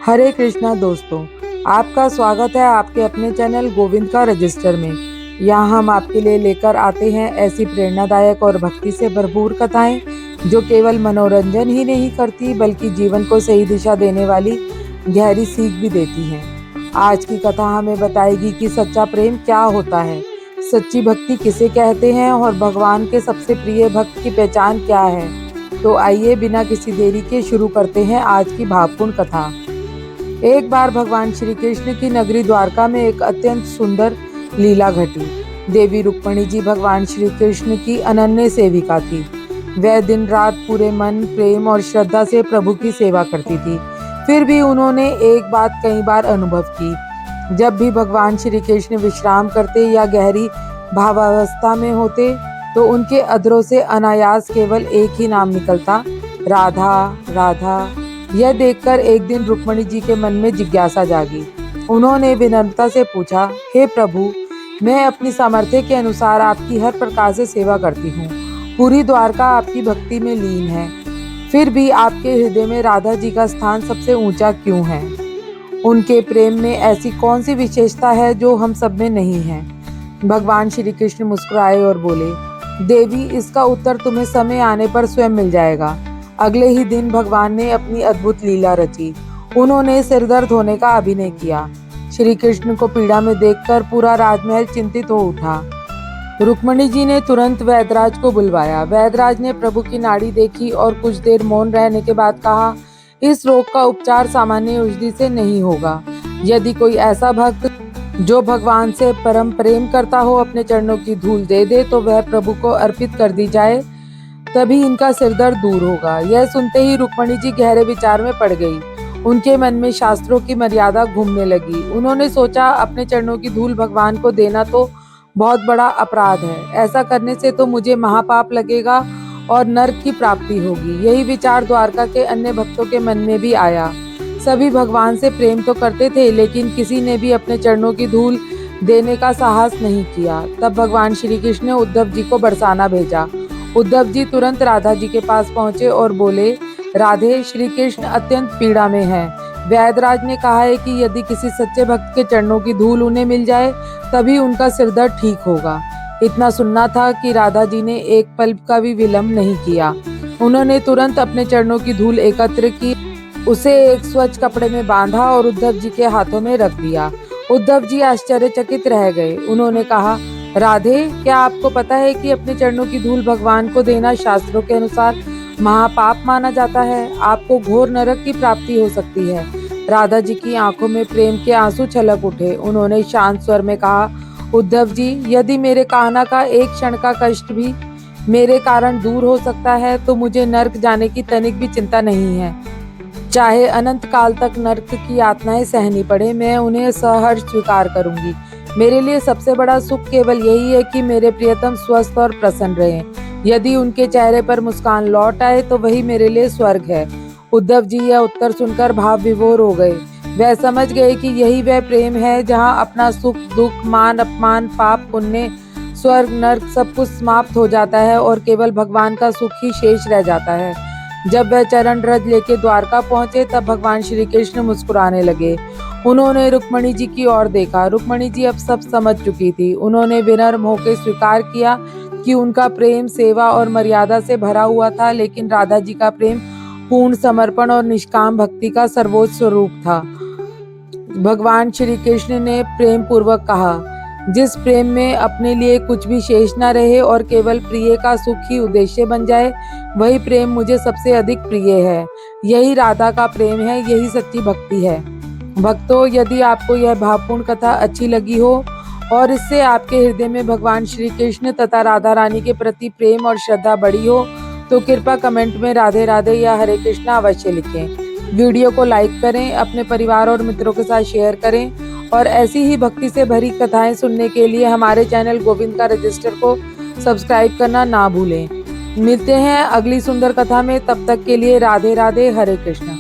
हरे कृष्णा दोस्तों, आपका स्वागत है आपके अपने चैनल गोविंद का रजिस्टर में। यहाँ हम आपके लिए लेकर आते हैं ऐसी प्रेरणादायक और भक्ति से भरपूर कथाएं जो केवल मनोरंजन ही नहीं करती बल्कि जीवन को सही दिशा देने वाली गहरी सीख भी देती हैं। आज की कथा हमें बताएगी कि सच्चा प्रेम क्या होता है, सच्ची भक्ति किसे कहते हैं और भगवान के सबसे प्रिय भक्त की पहचान क्या है। तो आइए बिना किसी देरी के शुरू करते हैं आज की भावपूर्ण कथा। एक बार भगवान श्री कृष्ण की नगरी द्वारका में एक अत्यंत सुंदर लीला घटी। देवी रुक्मिणी जी भगवान श्री कृष्ण की अनन्य सेविका थी। वह दिन रात पूरे मन, प्रेम और श्रद्धा से प्रभु की सेवा करती थी। फिर भी उन्होंने एक बात कई बार अनुभव की। जब भी भगवान श्री कृष्ण विश्राम करते या गहरी भावावस्था में होते तो उनके अधरों से अनायास केवल एक ही नाम निकलता, राधा राधा। यह देखकर एक दिन रुक्मिणी जी के मन में जिज्ञासा जागी। उन्होंने विनम्रता से पूछा, हे प्रभु, मैं अपनी सामर्थ्य के अनुसार आपकी हर प्रकार से सेवा करती हूँ। पूरी द्वारका आपकी भक्ति में लीन है, फिर भी आपके हृदय में राधा जी का स्थान सबसे ऊंचा क्यों है? उनके प्रेम में ऐसी कौन सी विशेषता है जो हम सब में नहीं है? भगवान श्री कृष्ण मुस्कुराए और बोले, देवी, इसका उत्तर तुम्हें समय आने पर स्वयं मिल जाएगा। अगले ही दिन भगवान ने अपनी अद्भुत लीला रची। उन्होंने सिरदर्द होने का अभिनय किया। श्री कृष्ण को पीड़ा में देखकर पूरा राजमहल चिंतित हो उठा। रुक्मिणी जी ने तुरंत वैदराज को बुलवाया। वैदराज ने प्रभु की नाड़ी देखी और कुछ देर मौन रहने के बाद कहा, इस रोग का उपचार सामान्य औषधि से नहीं होगा। यदि कोई ऐसा भक्त जो भगवान से परम प्रेम करता हो अपने चरणों की धूल दे दे तो वह प्रभु को अर्पित कर दी जाए, तभी इनका सिरदर्द दूर होगा। यह सुनते ही रुक्मिणी जी गहरे विचार में पड़ गई। उनके मन में शास्त्रों की मर्यादा घूमने लगी। उन्होंने सोचा, अपने चरणों की धूल भगवान को देना तो बहुत बड़ा अपराध है। ऐसा करने से तो मुझे महापाप लगेगा और नरक की प्राप्ति होगी। यही विचार द्वारका के अन्य भक्तों के मन में भी आया। सभी भगवान से प्रेम तो करते थे, लेकिन किसी ने भी अपने चरणों की धूल देने का साहस नहीं किया। तब भगवान श्री कृष्ण ने उद्धव जी को बरसाना भेजा। उद्धव जी तुरंत राधा जी के पास पहुंचे और बोले, राधे, श्री कृष्ण अत्यंत पीड़ा में हैं। वैदराज ने कहा है कि यदि किसी सच्चे भक्त के चरणों की धूल उन्हें मिल जाए तभी उनका सिरदर्द ठीक होगा। इतना सुनना था कि राधा जी ने एक पल का भी विलंब नहीं किया। उन्होंने तुरंत अपने चरणों की धूल एकत्र की, उसे एक स्वच्छ कपड़े में बांधा और उद्धव जी के हाथों में रख दिया। उद्धव जी आश्चर्यचकित रह गए। उन्होंने कहा, राधे, क्या आपको पता है कि अपने चरणों की धूल भगवान को देना शास्त्रों के अनुसार महापाप माना जाता है? आपको घोर नरक की प्राप्ति हो सकती है। राधा जी की आंखों में प्रेम के आंसू छलक उठे। उन्होंने शांत स्वर में कहा, उद्धव जी, यदि मेरे कान्हा का एक क्षण का कष्ट भी मेरे कारण दूर हो सकता है तो मुझे नरक जाने की तनिक भी चिंता नहीं है। चाहे अनंत काल तक नरक की यातनाएं सहनी पड़े, मैं उन्हें सहर्ष स्वीकार करूंगी। मेरे लिए सबसे बड़ा सुख केवल यही है कि मेरे प्रियतम स्वस्थ और प्रसन्न रहें। यदि उनके चेहरे पर मुस्कान लौट आए तो वही मेरे लिए स्वर्ग है। उद्धव जी यह उत्तर सुनकर भाव विभोर हो गए। वह समझ गए कि यही वह प्रेम है जहां अपना सुख दुख, मान अपमान, पाप पुण्य, स्वर्ग नर्क सब कुछ समाप्त हो जाता है और केवल भगवान का सुख ही शेष रह जाता है। जब वह चरण रज लेके द्वारका पहुंचे तब भगवान श्री कृष्ण मुस्कुराने लगे। उन्होंने रुक्मिणी जी की ओर देखा। रुक्मिणी जी अब सब समझ चुकी थी। उन्होंने विनम्र होकर स्वीकार किया कि उनका प्रेम सेवा और मर्यादा से भरा हुआ था, लेकिन राधा जी का प्रेम पूर्ण समर्पण और निष्काम भक्ति का सर्वोच्च स्वरूप था। भगवान श्री कृष्ण ने प्रेम पूर्वक कहा, जिस प्रेम में अपने लिए कुछ भी शेष न रहे और केवल प्रिय का सुख ही उद्देश्य बन जाए, वही प्रेम मुझे सबसे अधिक प्रिय है। यही राधा का प्रेम है, यही सच्ची भक्ति है। भक्तों, यदि आपको यह भावपूर्ण कथा अच्छी लगी हो और इससे आपके हृदय में भगवान श्री कृष्ण तथा राधा रानी के प्रति प्रेम और श्रद्धा बढ़ी हो तो कृपया कमेंट में राधे राधे या हरे कृष्णा अवश्य लिखें। वीडियो को लाइक करें, अपने परिवार और मित्रों के साथ शेयर करें और ऐसी ही भक्ति से भरी कथाएं सुनने के लिए हमारे चैनल गोविंद का रजिस्टर को सब्सक्राइब करना ना भूलें। मिलते हैं अगली सुंदर कथा में, तब तक के लिए राधे राधे, हरे कृष्णा।